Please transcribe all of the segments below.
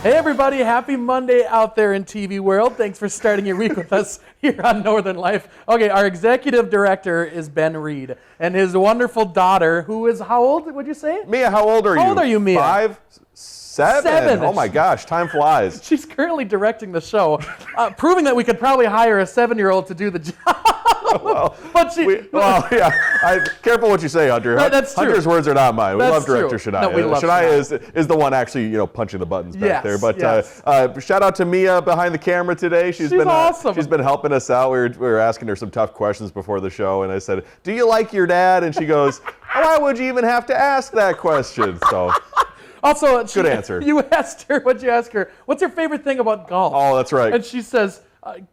Hey everybody, happy Monday out there in TV world. Thanks for starting your week with us here on Northern Life. Okay, our executive director is Ben Reed, and his wonderful daughter, who is how old, would you say? Mia, how old are you? How old are you, Mia? 5, 7? 7. Oh my gosh, time flies. She's currently directing the show, proving that we could probably hire a 7-year-old to do the job. Well, But careful what you say, Hunter. Right, that's true. Hunter's words are not mine. We That's love director true. Shania. No, we love Shania is the one actually, punching the buttons back Yes, there. But yes. shout out to Mia behind the camera today. She's been awesome. She's been helping us out. We were asking her some tough questions before the show, and I said, "Do you like your dad?" And she goes, "Why would you even have to ask that question?" So. Also, Good answer. You asked her, what'd you ask her? What's your favorite thing about golf? Oh, that's right. And she says,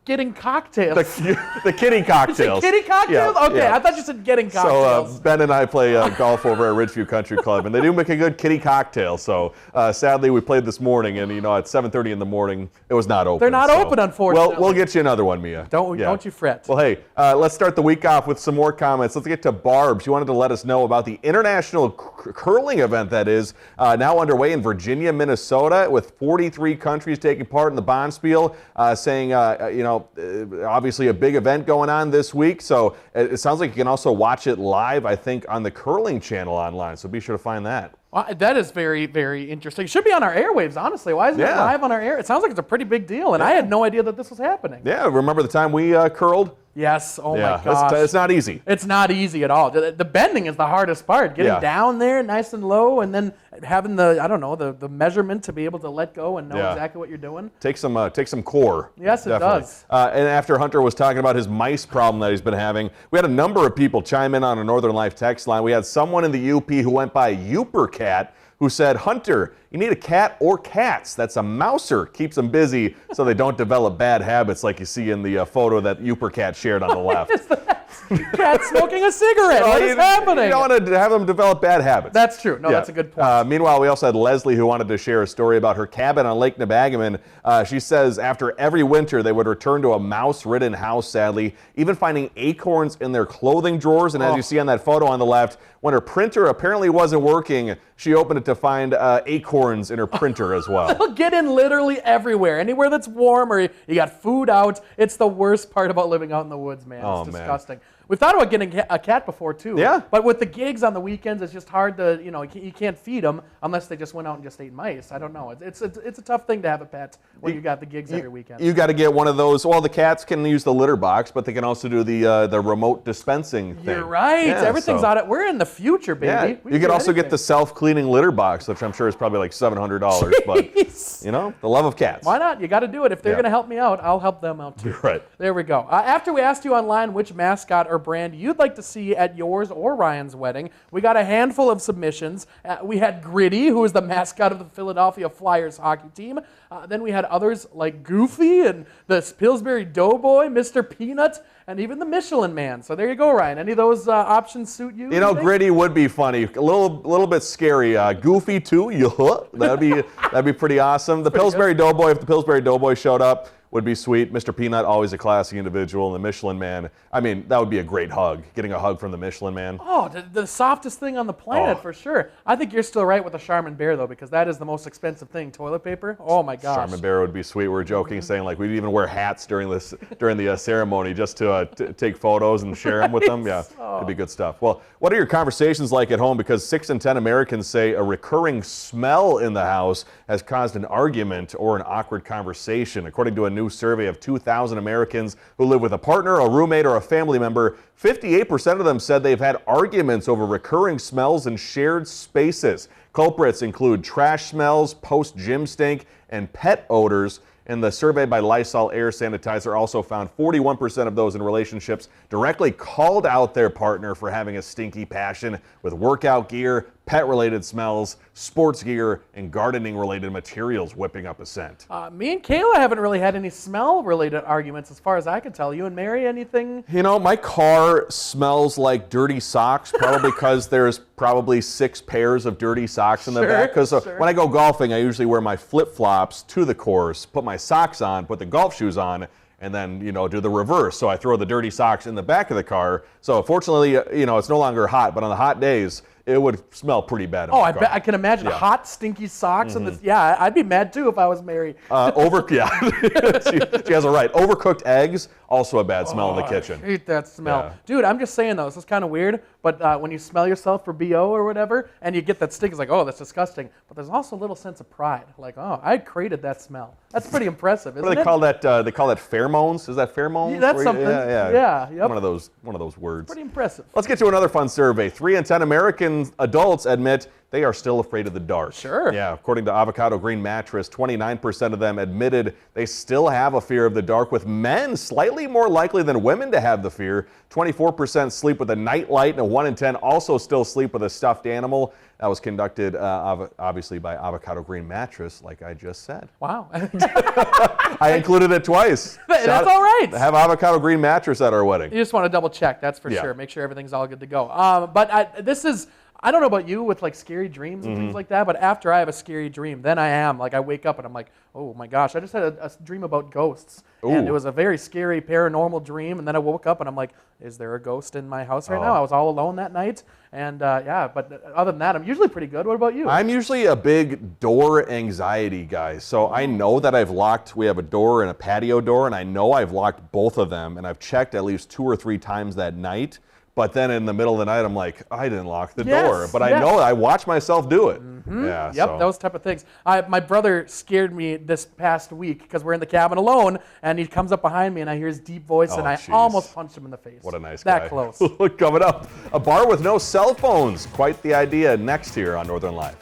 getting cocktails. The kitty cocktails. Kitty cocktails? Yeah, Okay, yeah. I thought you said getting cocktails. So Ben and I play golf over at Ridgeview Country Club, and they do make a good kitty cocktail. So sadly, we played this morning, and at 7:30 in the morning, it was not open. They're not open, unfortunately. Well, we'll get you another one, Mia. Don't you fret. Well, hey, let's start the week off with some more comments. Let's get to Barb. She wanted to let us know about the international curling event that is now underway in Virginia, Minnesota, with 43 countries taking part in the Bonspiel, saying, obviously a big event going on this week. So it sounds like you can also watch it live, I think, on the curling channel online. So be sure to find that. Well, that is very, very interesting. It should be on our airwaves, honestly. Why isn't it live on our air? It sounds like it's a pretty big deal, and I had no idea that this was happening. Yeah, remember the time we curled? Yes, my gosh. It's not easy. It's not easy at all. The bending is the hardest part. Getting down there nice and low, and then having the measurement to be able to let go and know exactly what you're doing. Take some core. Yes, it does. And after Hunter was talking about his mice problem that he's been having, we had a number of people chime in on a Northern Life text line. We had someone in the UP who went by Uper Cat, who said, "Hunter, you need a cat or cats. That's a mouser. Keeps them busy so they don't develop bad habits like you see in the photo that Uper Cat shared on the left." Cat smoking a cigarette. What is happening? You don't want to have them develop bad habits. That's true. No, that's a good point. Meanwhile, we also had Leslie who wanted to share a story about her cabin on Lake Nebagamon. She says after every winter they would return to a mouse-ridden house, sadly, even finding acorns in their clothing drawers. And as you see on that photo on the left, when her printer apparently wasn't working, she opened it to find acorns in her printer as well. They'll get in literally everywhere. Anywhere that's warm or you got food out. It's the worst part about living out in the woods, man. It's disgusting. We've thought about getting a cat before, too. Yeah. But with the gigs on the weekends, it's just hard to, you can't feed them unless they just went out and just ate mice. I don't know. It's a tough thing to have a pet when you got the gigs every weekend. You got to get one of those. Well, the cats can use the litter box, but they can also do the remote dispensing thing. You're right. Yeah, everything's on it. We're in the future, baby. Yeah. You could also get the self-cleaning litter box, which I'm sure is probably like $700. But, the love of cats. Why not? You got to do it. If they're going to help me out, I'll help them out, too. Right. There we go. After we asked you online which mascot or brand you'd like to see at yours or Ryan's wedding, we got a handful of submissions. We had Gritty, who is the mascot of the Philadelphia Flyers hockey team. Then we had others like Goofy and the Pillsbury Doughboy, Mr. Peanut, and even the Michelin Man. So there you go, Ryan. Any of those options suit you? Gritty would be funny. A little bit scary. Goofy too. That'd be pretty awesome. The Pillsbury Doughboy, if the Pillsbury Doughboy showed up, would be sweet. Mr. Peanut, always a classy individual. And the Michelin Man, that would be a great hug. Getting a hug from the Michelin Man. Oh, the softest thing on the planet for sure. I think you're still right with the Charmin Bear, though, because that is the most expensive thing, toilet paper. Oh, my gosh. Charmin Bear would be sweet. We were joking, saying like we'd even wear hats during the ceremony just to take photos and share them with them. Yeah, it'd be good stuff. Well, what are your conversations like at home? Because 6 in 10 Americans say a recurring smell in the house has caused an argument or an awkward conversation. According to a new survey of 2,000 Americans who live with a partner, a roommate, or a family member, 58% of them said they've had arguments over recurring smells in shared spaces. Culprits include trash smells, post-gym stink, and pet odors. In the survey by Lysol Air Sanitizer also found 41% of those in relationships directly called out their partner for having a stinky passion with workout gear, pet-related smells, sports gear, and gardening-related materials whipping up a scent. Me and Kayla haven't really had any smell-related arguments as far as I can tell. You and Mary, anything? My car smells like dirty socks, probably because there's probably 6 pairs of dirty socks in the back. Because when I go golfing, I usually wear my flip-flops to the course, put my socks on, put the golf shoes on, and then, do the reverse. So I throw the dirty socks in the back of the car. So fortunately, it's no longer hot, but on the hot days, it would smell pretty bad. In Oh, my I car. bet I can imagine Yeah. hot, stinky socks and this. Yeah, I'd be mad too if I was married. Yeah, she has it right. Overcooked eggs, also a bad smell in the kitchen. I hate that smell. Yeah. Dude, I'm just saying though, this is kind of weird, but when you smell yourself for BO or whatever, and you get that stink, it's like, oh, that's disgusting. But there's also a little sense of pride. Like, oh, I created that smell. That's pretty impressive, isn't What do it? they call that? They call that pheromones. Is that pheromones? Yeah, that's Where something. Yeah, yep. One of those words. Pretty impressive. Let's get to another fun survey. 3 in 10 American adults admit they are still afraid of the dark. Sure. Yeah, according to Avocado Green Mattress, 29% of them admitted they still have a fear of the dark, with men slightly more likely than women to have the fear. 24% sleep with a night light, and 1 in 10 also still sleep with a stuffed animal. That was conducted, obviously, by Avocado Green Mattress, like I just said. Wow. I included it twice. That's all right. Have Avocado Green Mattress at our wedding. You just want to double check, that's for Yeah. sure. Make sure everything's all good to go. But this is, I don't know about you with like scary dreams and things like that, but after I have a scary dream, then I wake up and I'm like, oh my gosh, I just had a dream about ghosts. And Ooh. it was a very scary paranormal dream. And then I woke up and I'm like, is there a ghost in my house right Oh. now? I was all alone that night. And but other than that, I'm usually pretty good. What about you? I'm usually a big door anxiety guy. So I know that we have a door and a patio door, and I know I've locked both of them, and I've checked at least 2 or 3 times that night. But then in the middle of the night, I'm like, I didn't lock the Yes, door. But I yes. know I watch myself do it. Yeah. Yep, so. those type of things. My brother scared me this past week because we're in the cabin alone, and he comes up behind me, and I hear his deep voice, and I jeez. almost punched him in the face. What a nice guy. That close. Look, coming up, a bar with no cell phones. Quite the idea next here on Northern Live.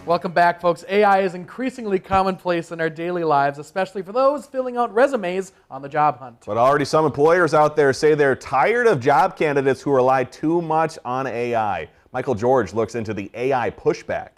Welcome back, folks. AI is increasingly commonplace in our daily lives, especially for those filling out resumes on the job hunt. But already some employers out there say they're tired of job candidates who rely too much on AI. Michael George looks into the AI pushback.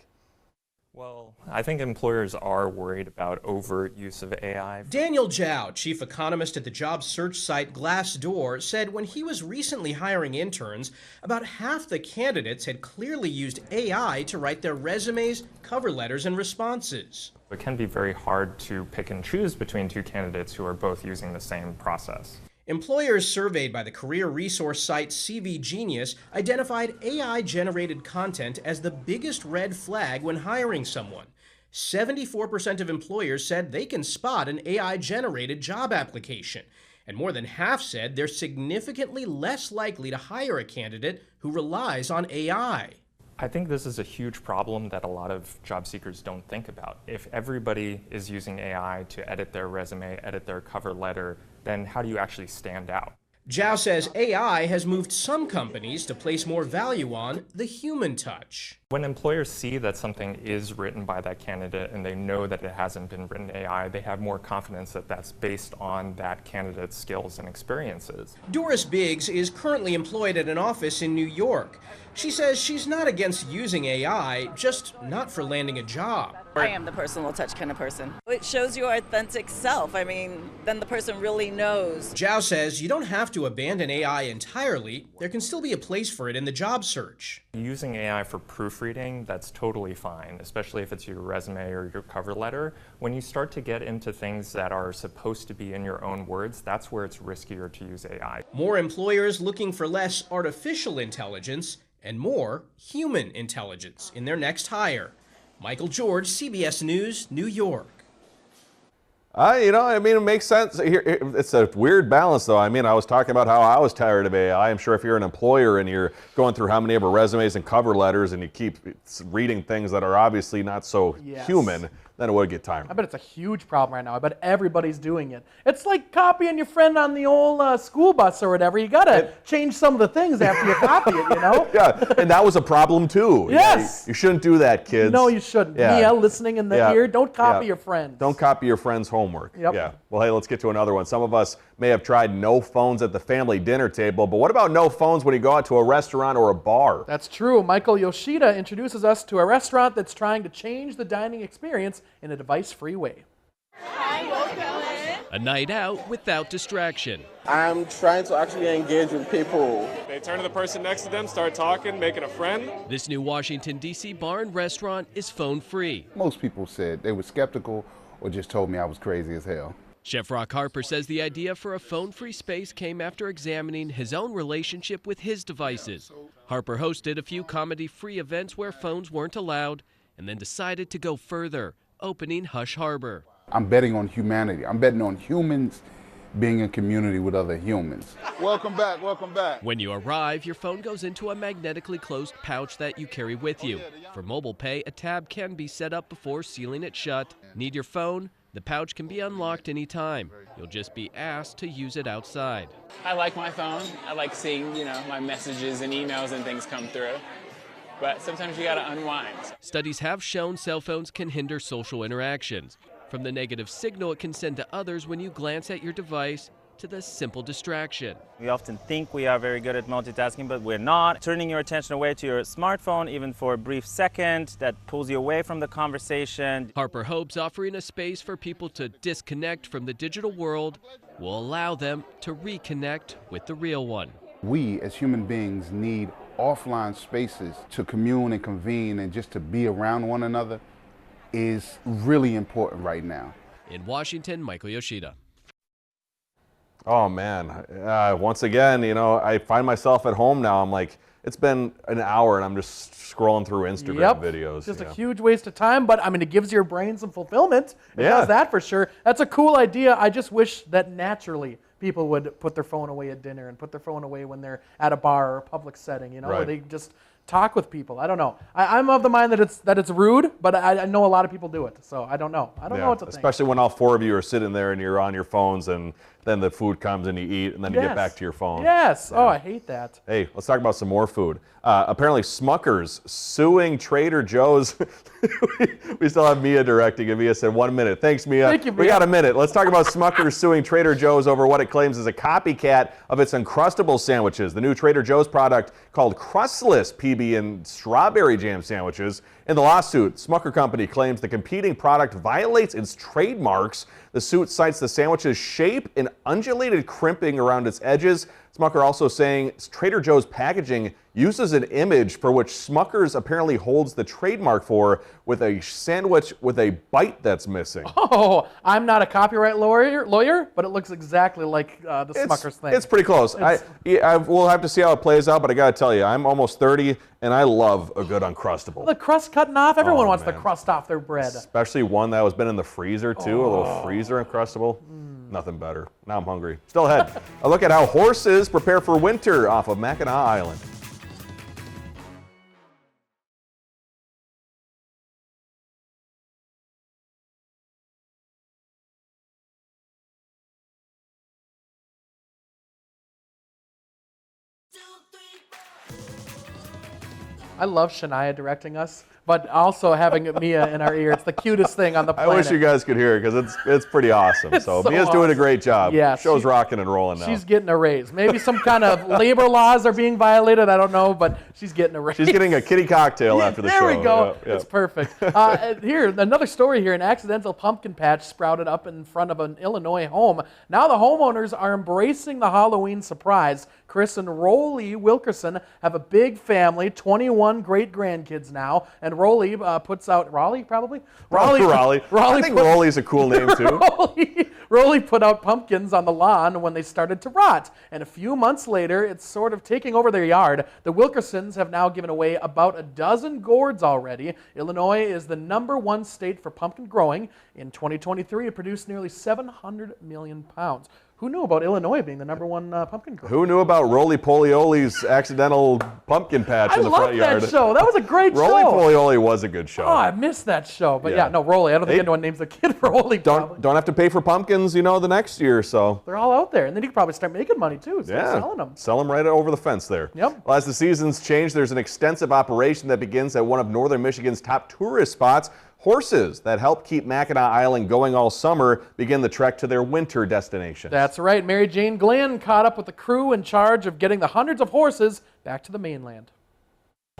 Well, I think employers are worried about overuse of AI. Daniel Zhao, chief economist at the job search site Glassdoor, said when he was recently hiring interns, about half the candidates had clearly used AI to write their resumes, cover letters, and responses. It can be very hard to pick and choose between 2 candidates who are both using the same process. Employers surveyed by the career resource site CV Genius identified AI-generated content as the biggest red flag when hiring someone. 74% of employers said they can spot an AI-generated job application, and more than half said they're significantly less likely to hire a candidate who relies on AI. I think this is a huge problem that a lot of job seekers don't think about. If everybody is using AI to edit their resume, edit their cover letter, then how do you actually stand out? Zhao says AI has moved some companies to place more value on the human touch. When employers see that something is written by that candidate and they know that it hasn't been written AI, they have more confidence that that's based on that candidate's skills and experiences. Doris Biggs is currently employed at an office in New York. She says she's not against using AI, just not for landing a job. I am the personal touch kind of person. It shows your authentic self. I mean, then the person really knows. Zhao says you don't have to abandon AI entirely. There can still be a place for it in the job search. Using AI for proofreading, that's totally fine, especially if it's your resume or your cover letter. When you start to get into things that are supposed to be in your own words, that's where it's riskier to use AI. More employers looking for less artificial intelligence and more human intelligence in their next hire. Michael George, CBS News, New York. It makes sense. It's a weird balance, though. I was talking about how I was tired of AI. I'm sure if you're an employer and you're going through how many of our resumes and cover letters and you keep reading things that are obviously not so Yes. human, then it would get tiring. I bet it's a huge problem right now. I bet everybody's doing it. It's like copying your friend on the old school bus or whatever. You got to change some of the things after you copy it, you know? Yeah, and that was a problem, too. Yes. You shouldn't do that, kids. No, you shouldn't. Yeah. Mia, listening in the Yeah. ear, don't copy Yeah. your friends. Don't copy your friend's homework. Yep. Yeah. Well, hey, let's get to another one. Some of us may have tried no phones at the family dinner table, but what about no phones when you go out to a restaurant or a bar? That's true. Michael Yoshida introduces us to a restaurant that's trying to change the dining experience in a device-free way. A night out without distraction. I'm trying to actually engage with people. They turn to the person next to them, start talking, making a friend. This new Washington, D.C. bar and restaurant is phone-free. Most people said they were skeptical or just told me I was crazy as hell. Chef Rock Harper says the idea for a phone-free space came after examining his own relationship with his devices. Harper hosted a few comedy-free events where phones weren't allowed and then decided to go further, opening Hush Harbor. I'm betting on humanity. I'm betting on humans being in community with other humans. Welcome back, welcome back. When you arrive, your phone goes into a magnetically closed pouch that you carry with you. For mobile pay, a tab can be set up before sealing it shut. Need your phone? The pouch can be unlocked anytime. You'll just be asked to use it outside. I like my phone. I like seeing, my messages and emails and things come through. But sometimes you gotta unwind. Studies have shown cell phones can hinder social interactions. From the negative signal it can send to others when you glance at your device to the simple distraction. We often think we are very good at multitasking, but we're not. Turning your attention away to your smartphone, even for a brief second, that pulls you away from the conversation. Harper hopes offering a space for people to disconnect from the digital world will allow them to reconnect with the real one. We as human beings need offline spaces to commune and convene and just to be around one another is really important right now. In Washington, Michael Yoshida. Oh man, once again, I find myself at home now. I'm like, it's been an hour and I'm just scrolling through Instagram videos. Just a huge waste of time, but I mean, it gives your brain some fulfillment. It Yeah. does that for sure. That's a cool idea. I just wish that naturally people would put their phone away at dinner and put their phone away when they're at a bar or a public setting, where Right. they just talk with people. I don't know. I'm of the mind that it's rude, but I know a lot of people do it, so I don't know. I don't know what to think. Especially when all four of you are sitting there and you're on your phones and then the food comes and you eat and then you get back to your phone. Yes. Oh, I hate that. Hey, let's talk about some more food. Apparently Smucker's suing Trader Joe's. We still have Mia directing, and Mia said 1 minute. Thanks, Mia. Thank you, Mia. We got a minute. Let's talk about Smucker's suing Trader Joe's over what it claims is a copycat of its Uncrustables sandwiches. The new Trader Joe's product called Crustless PB and strawberry jam sandwiches. In the lawsuit, Smucker Company claims the competing product violates its trademarks. The suit cites the sandwich's shape and undulated crimping around its edges. Smucker also saying Trader Joe's packaging uses an image for which Smucker's apparently holds the trademark for, with a sandwich with a bite that's missing. Oh, I'm not a copyright lawyer, but it looks exactly like the Smucker's thing. It's pretty close. We'll have to see how it plays out, but I got to tell you, I'm almost 30, and I love a good Uncrustable. The crust cutting off. Everyone wants the man. crust off their bread. Especially one that has been in the freezer, too, a little freezer Uncrustable. Nothing better. Now I'm hungry. Still ahead, a look at how horses prepare for winter off of Mackinac Island. I love Shania directing us, but also having Mia in our ear. It's the cutest thing on the planet. I wish you guys could hear it because it's pretty awesome. So Mia's doing a great job. Yeah, Show's rocking and rolling now. She's getting a raise. Maybe some kind of labor laws are being violated. I don't know, but she's getting a raise. She's getting a kitty cocktail after the show. There we go. Yeah, yeah. It's perfect. Here, another story here. An accidental pumpkin patch sprouted up in front of an Illinois home. Now the homeowners are embracing the Halloween surprise. Chris and Rolly Wilkerson have a big family, 21 great-grandkids now, and Rolly puts out, Raleigh probably? Raleigh. I think Rolly's a cool name too. Rolly put out pumpkins on the lawn when they started to rot, and a few months later, it's sort of taking over their yard. The Wilkersons have now given away about a dozen gourds already. Illinois is the #1 state for pumpkin growing. In 2023, it produced nearly 700 million pounds. Who knew about Illinois being the #1 pumpkin grower? Who knew about Roly Polioli's accidental pumpkin patch in the front yard? I love that show. That was a great show. Roly Polioli was a good show. Oh, I missed that show. But yeah, no, Rolly. I don't think anyone names a kid Rolly. Don't have to pay for pumpkins, the next year. So they're all out there, and then you could probably start making money too. Start selling them. Sell them right over the fence there. Yep. Well, as the seasons change, there's an extensive operation that begins at one of northern Michigan's top tourist spots. Horses that help keep Mackinac Island going all summer begin the trek to their winter destination. That's right. Mary Jane Glenn caught up with the crew in charge of getting the hundreds of horses back to the mainland.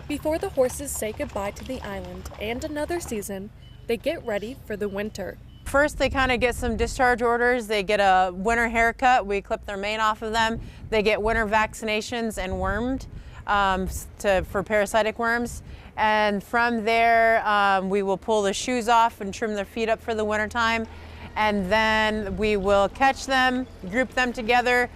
Before the horses say goodbye to the island and another season, they get ready for the winter. First, they kind of get some discharge orders. They get a winter haircut. We clip their mane off of them. They get winter vaccinations and wormed for parasitic worms. And from there, we will pull the shoes off and trim their feet up for the winter time. And then we will catch them, group them together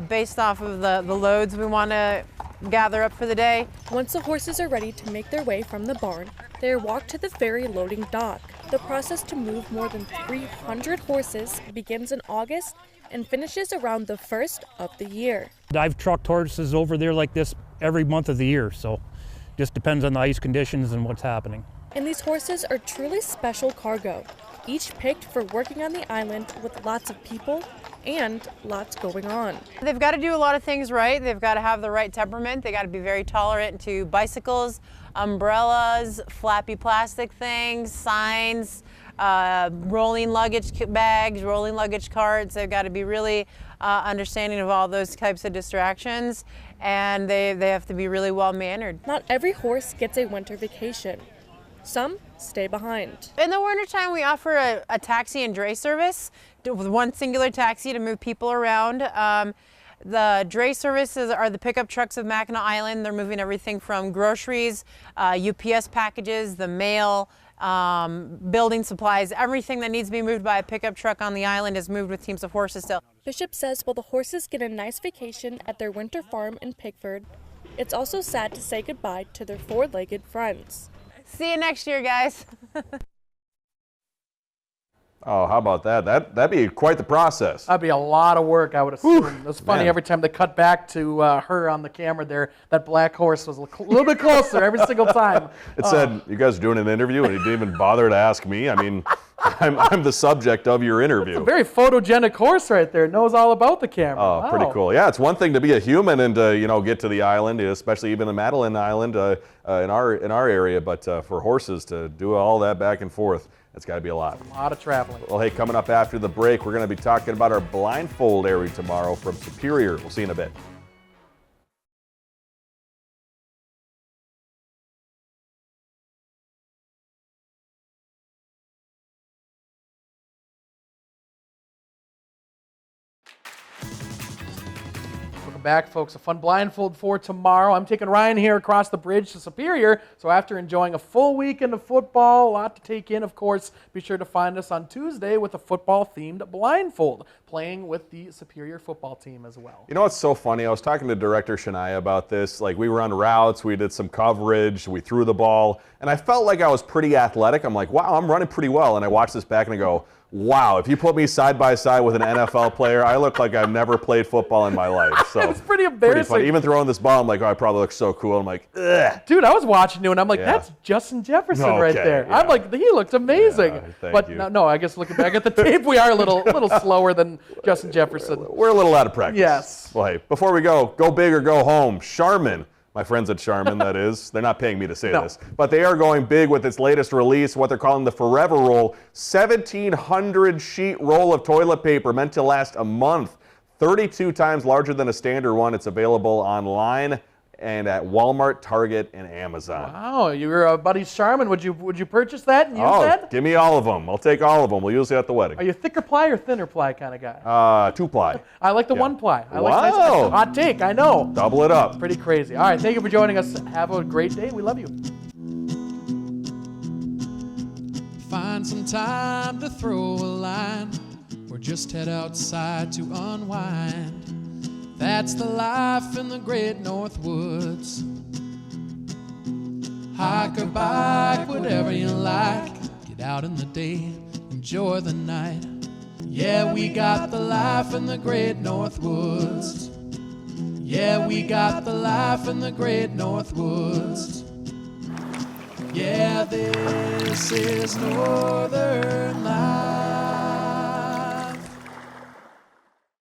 based off of the loads we want to gather up for the day. Once the horses are ready to make their way from the barn, they are walked to the ferry loading dock. The process to move more than 300 horses begins in August and finishes around the 1st of the year. I've trucked horses over there like this every month of the year, so just depends on the ice conditions and what's happening. And these horses are truly special cargo, each picked for working on the island with lots of people and lots going on. They've got to do a lot of things right. They've got to have the right temperament. They got to be very tolerant to bicycles, umbrellas, flappy plastic things, signs, rolling luggage bags, rolling luggage carts. They've got to be really understanding of all those types of distractions, and they have to be really well mannered. Not every horse gets a winter vacation. Some stay behind. In the wintertime, we offer a taxi and dray service with one singular taxi to move people around. The dray services are the pickup trucks of Mackinac Island. They're moving everything from groceries, UPS packages, the mail, building supplies. Everything that needs to be moved by a pickup truck on the island is moved with teams of horses still. Bishop says while the horses get a nice vacation at their winter farm in Pigford, it's also sad to say goodbye to their four-legged friends. See you next year, guys. Oh, how about that? That'd be quite the process. That'd be a lot of work, I would assume. It was funny, every time they cut back to her on the camera there, that black horse was a little bit closer every single time. It said, you guys are doing an interview, and you didn't even bother to ask me. I mean, I'm the subject of your interview. It's a very photogenic horse right there. It knows all about the camera. Oh, wow. Pretty cool. Yeah, it's one thing to be a human and to, get to the island, especially even the Madeline Island in our area, but for horses to do all that back and forth, it's got to be a lot. A lot of traveling. Well, hey, coming up after the break, we're going to be talking about our blindfold area tomorrow from Superior. We'll see you in a bit. Back, folks. A fun blindfold for tomorrow. I'm taking Ryan here across the bridge to Superior. So after enjoying a full weekend of football, a lot to take in, of course, be sure to find us on Tuesday with a football-themed blindfold, playing with the Superior football team as well. You know what's so funny? I was talking to Director Shania about this. Like, we were on routes, we did some coverage, we threw the ball, and I felt like I was pretty athletic. I'm like, wow, I'm running pretty well. And I watch this back and I go, wow, if you put me side by side with an NFL player, I look like I've never played football in my life. So it's pretty embarrassing. Pretty Even throwing this ball, I'm like, oh, I probably look so cool. I'm like, ugh. Dude, I was watching you and I'm like, that's Justin Jefferson right there. Yeah. I'm like, he looks amazing. But no, I guess looking back at the tape, we are a little slower than Justin Jefferson. We're a little out of practice. Yes. Well, hey, before we go big or go home. Charmin. My friends at Charmin, that is. They're not paying me to say this. But they are going big with its latest release, what they're calling the Forever Roll. 1,700 sheet roll of toilet paper meant to last a month. 32 times larger than a standard one. It's available online and at Walmart, Target, and Amazon. Wow, your buddy Charmin, would you purchase that and use that? Give me all of them. I'll take all of them. We'll use it at the wedding. Are you a thicker ply or thinner ply kind of guy? 2 ply. I like the 1 ply. I like nice, hot take, I know. Double it up. Pretty crazy. All right, thank you for joining us. Have a great day. We love you. Find some time to throw a line or just head outside to unwind. That's the life in the great North Woods. Hike or bike, whatever you like. Get out in the day, enjoy the night. Yeah, we got the life in the great North Woods. Yeah, we got the life in the great North Woods. Yeah, this is Northern Life.